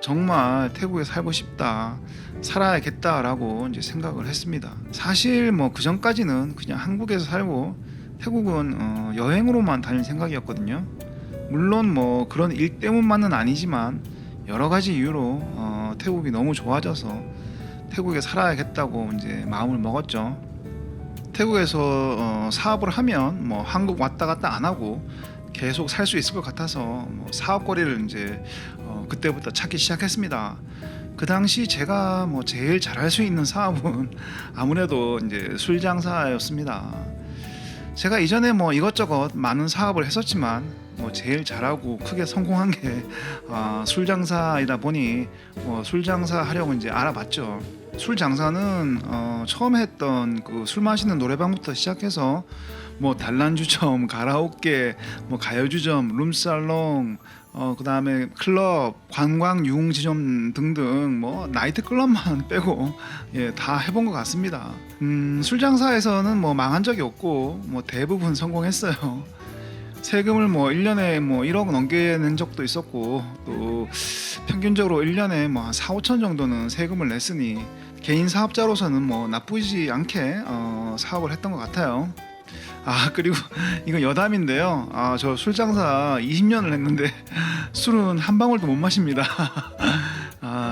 정말 태국에 살고 싶다, 살아야겠다라고 이제 생각을 했습니다. 사실 뭐 그 전까지는 그냥 한국에서 살고 태국은 여행으로만 다닐 생각이었거든요. 물론 뭐 그런 일 때문만은 아니지만 여러 가지 이유로 태국이 너무 좋아져서 태국에 살아야겠다고 이제 마음을 먹었죠. 태국에서 사업을 하면 뭐 한국 왔다 갔다 안 하고 계속 살 수 있을 것 같아서 뭐 사업거리를 이제 그때부터 찾기 시작했습니다. 그 당시 제가 뭐 제일 잘할 수 있는 사업은 아무래도 이제 술 장사였습니다. 제가 이전에 뭐 이것저것 많은 사업을 했었지만 뭐 제일 잘하고 크게 성공한 게 술 장사이다 보니 술 장사 하려고 이제 알아봤죠. 술 장사는 처음에 했던 그 술 마시는 노래방부터 시작해서 뭐 단란주점, 가라오케, 뭐 가요주점, 룸살롱, 그다음에 클럽, 관광 유흥지점 등등 뭐 나이트 클럽만 빼고 다 해본 것 같습니다. 술 장사에서는 뭐 망한 적이 없고 뭐 대부분 성공했어요. 세금을 뭐 1년에 뭐 1억 넘게 낸 적도 있었고 또 평균적으로 1년에 뭐 한 4, 5천 정도는 세금을 냈으니 개인 사업자로서는 뭐 나쁘지 않게 사업을 했던 것 같아요. 그리고 이거 여담인데요. 저 술 장사 20년을 했는데 술은 한 방울도 못 마십니다.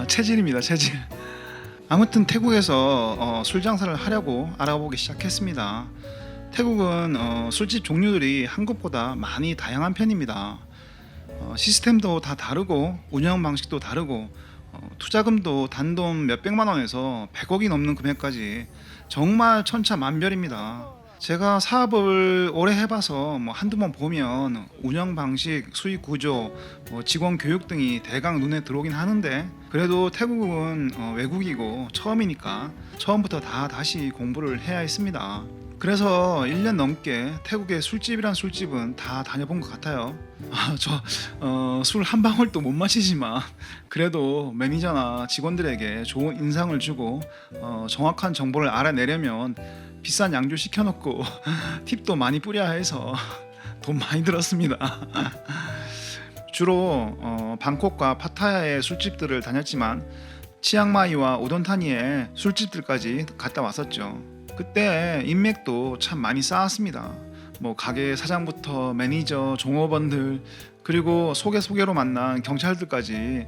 체질입니다, 체질. 아무튼 태국에서 술 장사를 하려고 알아보기 시작했습니다. 태국은 술집 종류들이 한국보다 많이 다양한 편입니다. 시스템도 다 다르고 운영 방식도 다르고 투자금도 단돈 몇백만 원에서 100억이 넘는 금액까지 정말 천차만별입니다. 제가 사업을 오래 해봐서 뭐 한두 번 보면 운영 방식, 수익 구조, 직원 교육 등이 대강 눈에 들어오긴 하는데 그래도 태국은 외국이고 처음이니까 처음부터 다시 공부를 해야 했습니다. 그래서 1년 넘게 태국의 술집이란 술집은 다 다녀본 것 같아요. 저 술 한 방울도 못 마시지만 그래도 매니저나 직원들에게 좋은 인상을 주고 정확한 정보를 알아내려면 비싼 양주 시켜놓고 팁도 많이 뿌려야 해서 돈 많이 들었습니다. 주로 방콕과 파타야의 술집들을 다녔지만 치앙마이와 오돈타니의 술집들까지 갔다 왔었죠. 그때 인맥도 참 많이 쌓았습니다. 뭐 가게 사장부터 매니저, 종업원들 그리고 소개로 만난 경찰들까지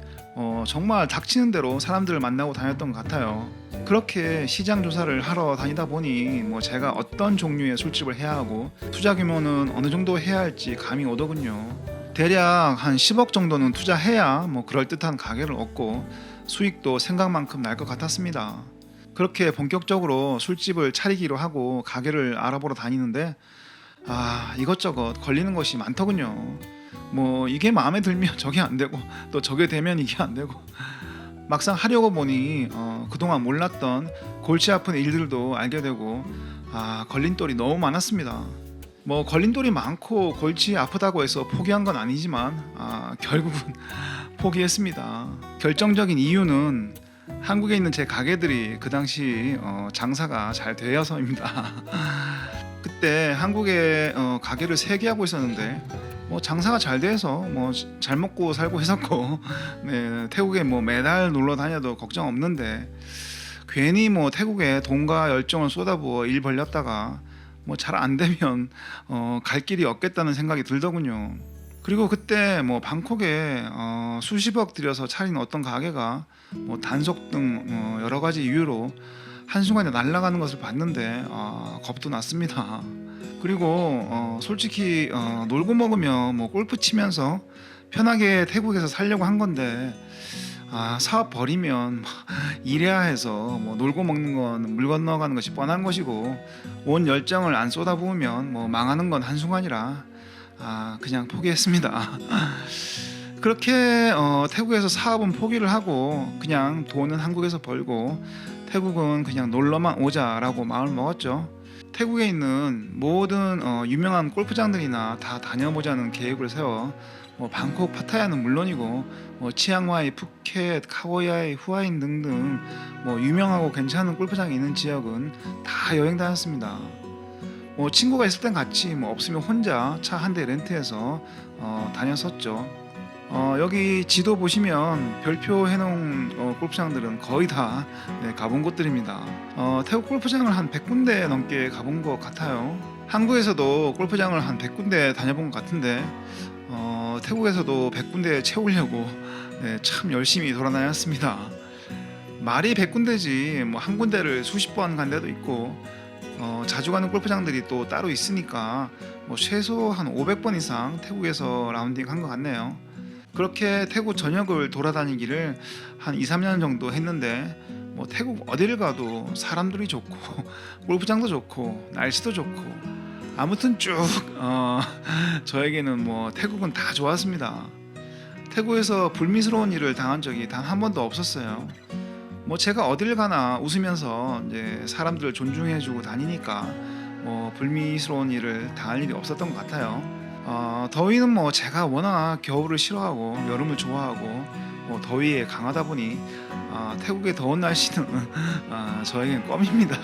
정말 닥치는 대로 사람들을 만나고 다녔던 것 같아요. 그렇게 시장 조사를 하러 다니다 보니 뭐 제가 어떤 종류의 술집을 해야 하고 투자 규모는 어느 정도 해야 할지 감이 오더군요. 대략 한 10억 정도는 투자해야 뭐 그럴듯한 가게를 얻고 수익도 생각만큼 날 것 같았습니다. 그렇게 본격적으로 술집을 차리기로 하고 가게를 알아보러 다니는데 이것저것 걸리는 것이 많더군요. 뭐 이게 마음에 들면 저게 안 되고 또 저게 되면 이게 안 되고 막상 하려고 보니 그동안 몰랐던 골치 아픈 일들도 알게 되고 걸림돌이 너무 많았습니다. 뭐 걸림돌이 많고 골치 아프다고 해서 포기한 건 아니지만 결국은 포기했습니다. 결정적인 이유는 한국에 있는 제 가게들이 그 당시 장사가 잘 되어서입니다. 그때 한국에 가게를 3개 하고 있었는데 뭐 장사가 잘 돼서 뭐 잘 먹고 살고 했었고 네, 태국에 뭐 매달 놀러 다녀도 걱정 없는데 괜히 뭐 태국에 돈과 열정을 쏟아부어 일 벌렸다가 뭐 잘 안 되면 갈 길이 없겠다는 생각이 들더군요. 그리고 그때 뭐 방콕에 수십억 들여서 차린 어떤 가게가 뭐 단속 등 여러 가지 이유로 한순간에 날아가는 것을 봤는데 겁도 났습니다. 그리고 솔직히 놀고 먹으며 뭐 골프 치면서 편하게 태국에서 살려고 한 건데 사업 버리면 일해야 해서 뭐 놀고 먹는 건 물 건너가는 것이 뻔한 것이고 온 열정을 안 쏟아부으면 뭐 망하는 건 한순간이라 그냥 포기했습니다. 그렇게 태국에서 사업은 포기를 하고 그냥 돈은 한국에서 벌고 태국은 그냥 놀러만 오자라고 마음을 먹었죠. 태국에 있는 모든 유명한 골프장들이나 다 다녀보자는 계획을 세워 뭐 방콕, 파타야는 물론이고 뭐 치앙마이, 푸켓, 카오야이, 후아인 등등 뭐 유명하고 괜찮은 골프장이 있는 지역은 다 여행 다녔습니다. 뭐 친구가 있을 땐 같이, 뭐 없으면 혼자 차 한 대 렌트해서 다녔었죠. 여기 지도 보시면 별표 해놓은 골프장들은 거의 다 가본 곳들입니다. 태국 골프장을 한 100군데 넘게 가본 것 같아요. 한국에서도 골프장을 한 100군데 다녀본 것 같은데 태국에서도 100군데 채우려고 참 열심히 돌아다녔습니다. 말이 100군데지 뭐 한 군데를 수십 번 간 데도 있고 자주 가는 골프장들이 또 따로 있으니까 뭐 최소 한 500번 이상 태국에서 라운딩 한 것 같네요. 그렇게 태국 전역을 돌아다니기를 한 2, 3년 정도 했는데 뭐 태국 어디를 가도 사람들이 좋고 골프장도 좋고 날씨도 좋고 아무튼 쭉 저에게는 뭐 태국은 다 좋았습니다. 태국에서 불미스러운 일을 당한 적이 단 한 번도 없었어요. 뭐 제가 어딜 가나 웃으면서 이제 사람들을 존중해주고 다니니까 뭐 불미스러운 일을 당할 일이 없었던 것 같아요. 더위는 뭐 제가 워낙 겨울을 싫어하고 여름을 좋아하고 뭐 더위에 강하다 보니 태국의 더운 날씨는 저에겐 껌입니다.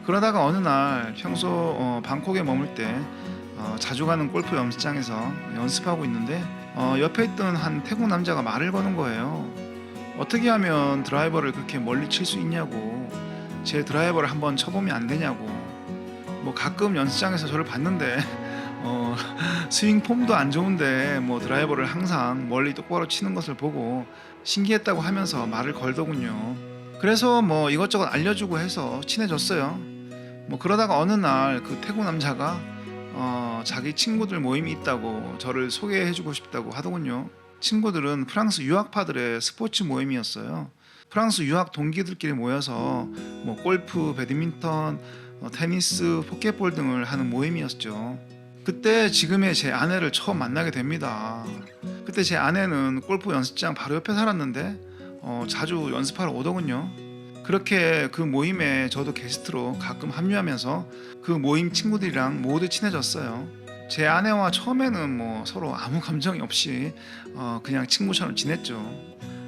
그러다가 어느 날 평소 방콕에 머물 때 자주 가는 골프 연습장에서 연습하고 있는데 옆에 있던 한 태국 남자가 말을 거는 거예요. 어떻게 하면 드라이버를 그렇게 멀리 칠 수 있냐고, 제 드라이버를 한번 쳐보면 안 되냐고. 뭐 가끔 연습장에서 저를 봤는데 스윙 폼도 안 좋은데 뭐 드라이버를 항상 멀리 똑바로 치는 것을 보고 신기했다고 하면서 말을 걸더군요. 그래서 뭐 이것저것 알려주고 해서 친해졌어요. 뭐 그러다가 어느 날 그 태국 남자가 자기 친구들 모임이 있다고 저를 소개해주고 싶다고 하더군요. 친구들은 프랑스 유학파들의 스포츠 모임이었어요. 프랑스 유학 동기들끼리 모여서 뭐 골프, 배드민턴, 테니스, 포켓볼 등을 하는 모임이었죠. 그때 지금의 제 아내를 처음 만나게 됩니다. 그때 제 아내는 골프 연습장 바로 옆에 살았는데 자주 연습하러 오더군요. 그렇게 그 모임에 저도 게스트로 가끔 합류하면서 그 모임 친구들이랑 모두 친해졌어요. 제 아내와 처음에는 뭐 서로 아무 감정이 없이 그냥 친구처럼 지냈죠.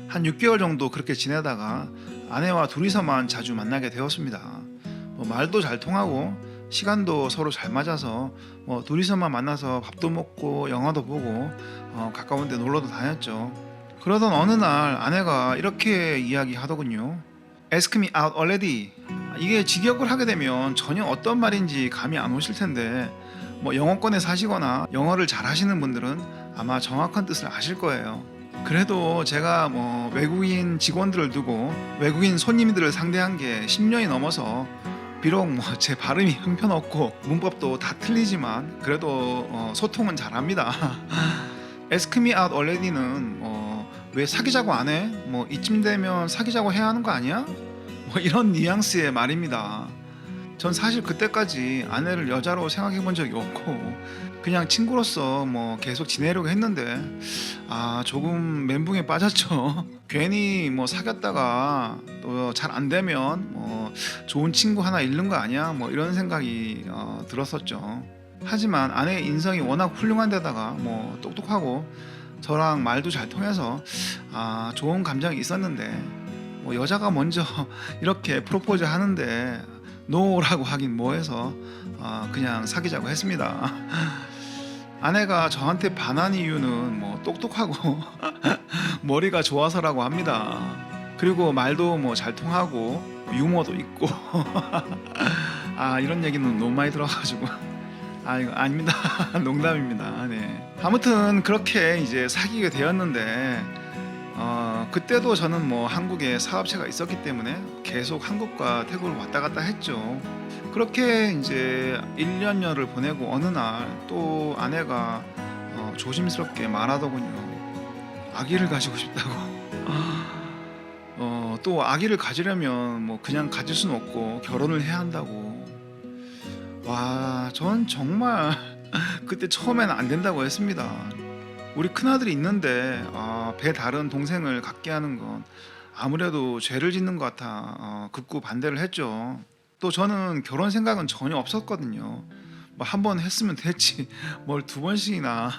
한 6개월 정도 그렇게 지내다가 아내와 둘이서만 자주 만나게 되었습니다. 뭐 말도 잘 통하고 시간도 서로 잘 맞아서 뭐 둘이서만 만나서 밥도 먹고 영화도 보고 가까운 데 놀러도 다녔죠. 그러던 어느 날 아내가 이렇게 이야기하더군요. Ask me out already. 이게 직역을 하게 되면 전혀 어떤 말인지 감이 안 오실 텐데 뭐 영어권에 사시거나 영어를 잘 하시는 분들은 아마 정확한 뜻을 아실 거예요. 그래도 제가 뭐 외국인 직원들을 두고 외국인 손님들을 상대한 게 10년이 넘어서 비록 뭐 제 발음이 형편없고 문법도 다 틀리지만 그래도 소통은 잘합니다. Ask me out already는 왜 사귀자고 안 해? 뭐 이쯤 되면 사귀자고 해야 하는 거 아니야? 뭐 이런 뉘앙스의 말입니다. 전 사실 그때까지 아내를 여자로 생각해 본 적이 없고 그냥 친구로서 뭐 계속 지내려고 했는데 조금 멘붕에 빠졌죠. 괜히 뭐 사귀었다가 또 잘 안 되면 뭐 좋은 친구 하나 잃는 거 아니야? 뭐 이런 생각이 들었었죠. 하지만 아내의 인성이 워낙 훌륭한 데다가 뭐 똑똑하고 저랑 말도 잘 통해서 좋은 감정이 있었는데 뭐 여자가 먼저 이렇게 프로포즈 하는데 노라고 하긴 뭐해서 그냥 사귀자고 했습니다. 아내가 저한테 반한 이유는 뭐 똑똑하고 머리가 좋아서라고 합니다. 그리고 말도 뭐 잘 통하고 유머도 있고 이런 얘기는 너무 많이 들어가지고 이거 아닙니다. 농담입니다. 네. 아무튼 그렇게 이제 사귀게 되었는데 그때도 저는 뭐 한국에 사업체가 있었기 때문에 계속 한국과 태국을 왔다 갔다 했죠. 그렇게 이제 1년여를 보내고 어느 날 또 아내가 조심스럽게 말하더군요. 아기를 가지고 싶다고. 또 아기를 가지려면 뭐 그냥 가질 수는 없고 결혼을 해야 한다고. 와, 전 정말 그때 처음에는 안 된다고 했습니다. 우리 큰아들이 있는데 배 다른 동생을 갖게 하는 건 아무래도 죄를 짓는 것 같아 극구 반대를 했죠. 또 저는 결혼 생각은 전혀 없었거든요. 뭐 한 번 했으면 됐지 뭘 두 번씩이나.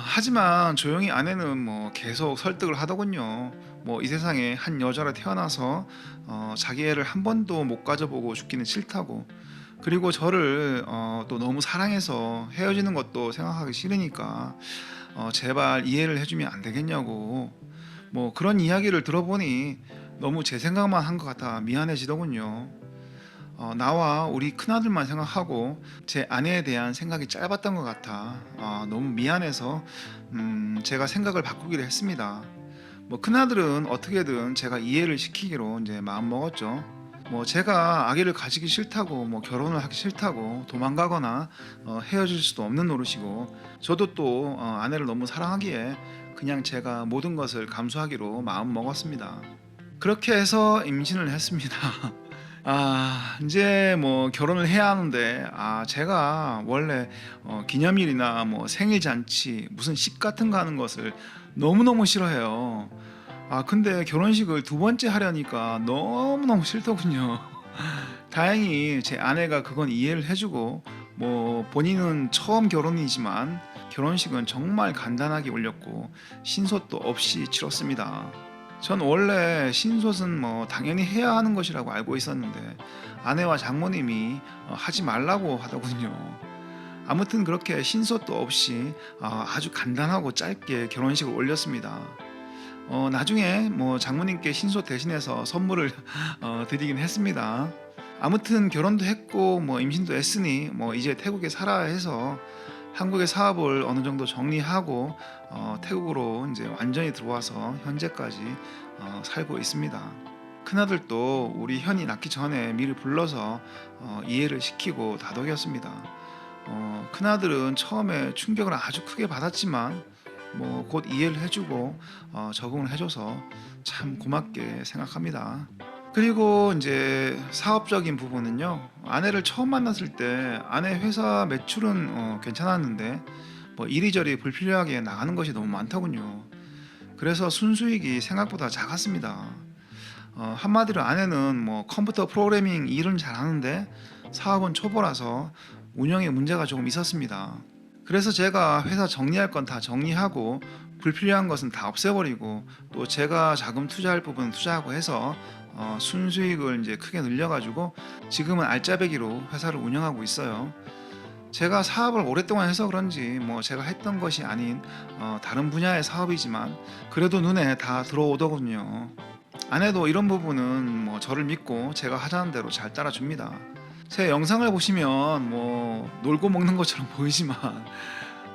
하지만 조용히 아내는 뭐 계속 설득을 하더군요. 뭐 이 세상에 한 여자로 태어나서 자기 애를 한 번도 못 가져보고 죽기는 싫다고. 그리고 저를 또 너무 사랑해서 헤어지는 것도 생각하기 싫으니까 제발 이해를 해주면 안 되겠냐고 뭐 그런 이야기를 들어보니 너무 제 생각만 한 것 같아 미안해지더군요. 나와 우리 큰아들만 생각하고 제 아내에 대한 생각이 짧았던 것 같아 너무 미안해서 제가 생각을 바꾸기로 했습니다. 뭐 큰아들은 어떻게든 제가 이해를 시키기로 이제 마음 먹었죠. 뭐 제가 아기를 가지기 싫다고 뭐 결혼을 하기 싫다고 도망가거나 헤어질 수도 없는 노릇이고 저도 또 아내를 너무 사랑하기에 그냥 제가 모든 것을 감수하기로 마음 먹었습니다. 그렇게 해서 임신을 했습니다. 이제 뭐 결혼을 해야 하는데 제가 원래 기념일이나 뭐 생일 잔치 무슨 식 같은 거 하는 것을 너무너무 싫어해요. 근데 결혼식을 두 번째 하려니까 너무너무 싫더군요. 다행히 제 아내가 그건 이해를 해주고 뭐 본인은 처음 결혼이지만 결혼식은 정말 간단하게 올렸고 신솥도 없이 치렀습니다. 전 원래 신솥은 뭐 당연히 해야 하는 것이라고 알고 있었는데 아내와 장모님이 하지 말라고 하더군요. 아무튼 그렇게 신솥도 없이 아주 간단하고 짧게 결혼식을 올렸습니다. 나중에 뭐 장모님께 신솥 대신해서 선물을 드리긴 했습니다. 아무튼 결혼도 했고 뭐 임신도 했으니 뭐 이제 태국에 살아야 해서 한국의 사업을 어느 정도 정리하고 태국으로 이제 완전히 들어와서 현재까지 살고 있습니다. 큰아들도 우리 현이 낳기 전에 미리 불러서 이해를 시키고 다독였습니다. 큰아들은 처음에 충격을 아주 크게 받았지만 뭐 곧 이해를 해주고 적응을 해줘서 참 고맙게 생각합니다. 그리고 이제 사업적인 부분은요. 아내를 처음 만났을 때 아내 회사 매출은 괜찮았는데 뭐 이리저리 불필요하게 나가는 것이 너무 많더군요. 그래서 순수익이 생각보다 작았습니다. 한마디로 아내는 뭐 컴퓨터 프로그래밍 일은 잘하는데 사업은 초보라서 운영에 문제가 조금 있었습니다. 그래서 제가 회사 정리할 건 다 정리하고 불필요한 것은 다 없애버리고 또 제가 자금 투자할 부분은 투자하고 해서 순수익을 이제 크게 늘려가지고 지금은 알짜배기로 회사를 운영하고 있어요. 제가 사업을 오랫동안 해서 그런지 뭐 제가 했던 것이 아닌 다른 분야의 사업이지만 그래도 눈에 다 들어오더군요. 아내도 이런 부분은 뭐 저를 믿고 제가 하자는 대로 잘 따라줍니다. 제 영상을 보시면 뭐 놀고 먹는 것처럼 보이지만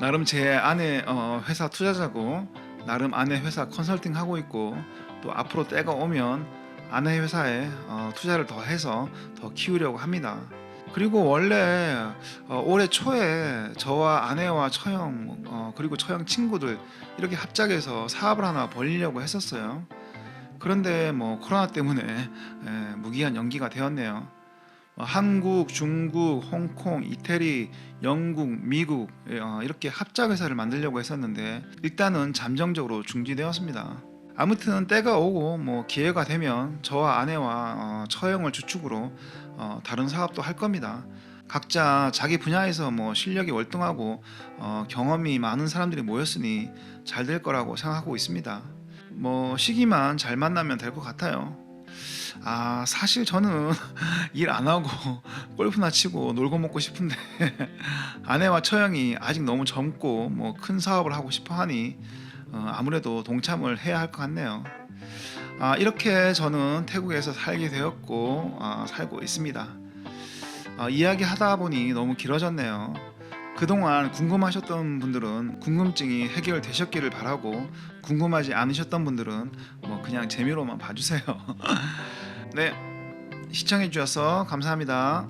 나름 제 아내 회사 투자자고 나름 아내 회사 컨설팅 하고 있고 또 앞으로 때가 오면 아내 회사에 투자를 더 해서 더 키우려고 합니다. 그리고 원래 올해 초에 저와 아내와 처형 그리고 처형 친구들 이렇게 합작해서 사업을 하나 벌리려고 했었어요. 그런데 뭐 코로나 때문에 무기한 연기가 되었네요. 한국, 중국, 홍콩, 이태리, 영국, 미국 이렇게 합작 회사를 만들려고 했었는데 일단은 잠정적으로 중지되었습니다. 아무튼 때가 오고 뭐 기회가 되면 저와 아내와 처형을 주축으로 다른 사업도 할 겁니다. 각자 자기 분야에서 뭐 실력이 월등하고 경험이 많은 사람들이 모였으니 잘 될 거라고 생각하고 있습니다. 뭐 시기만 잘 만나면 될 것 같아요. 사실 저는 일 안 하고 골프나 치고 놀고 먹고 싶은데 아내와 처형이 아직 너무 젊고 뭐 큰 사업을 하고 싶어 하니 아무래도 동참을 해야 할 것 같네요. 이렇게 저는 태국에서 살게 되었고 살고 있습니다. 이야기 하다 보니 너무 길어졌네요. 그동안 궁금하셨던 분들은 궁금증이 해결되셨기를 바라고 궁금하지 않으셨던 분들은 뭐 그냥 재미로만 봐주세요. 네, 시청해 주셔서 감사합니다.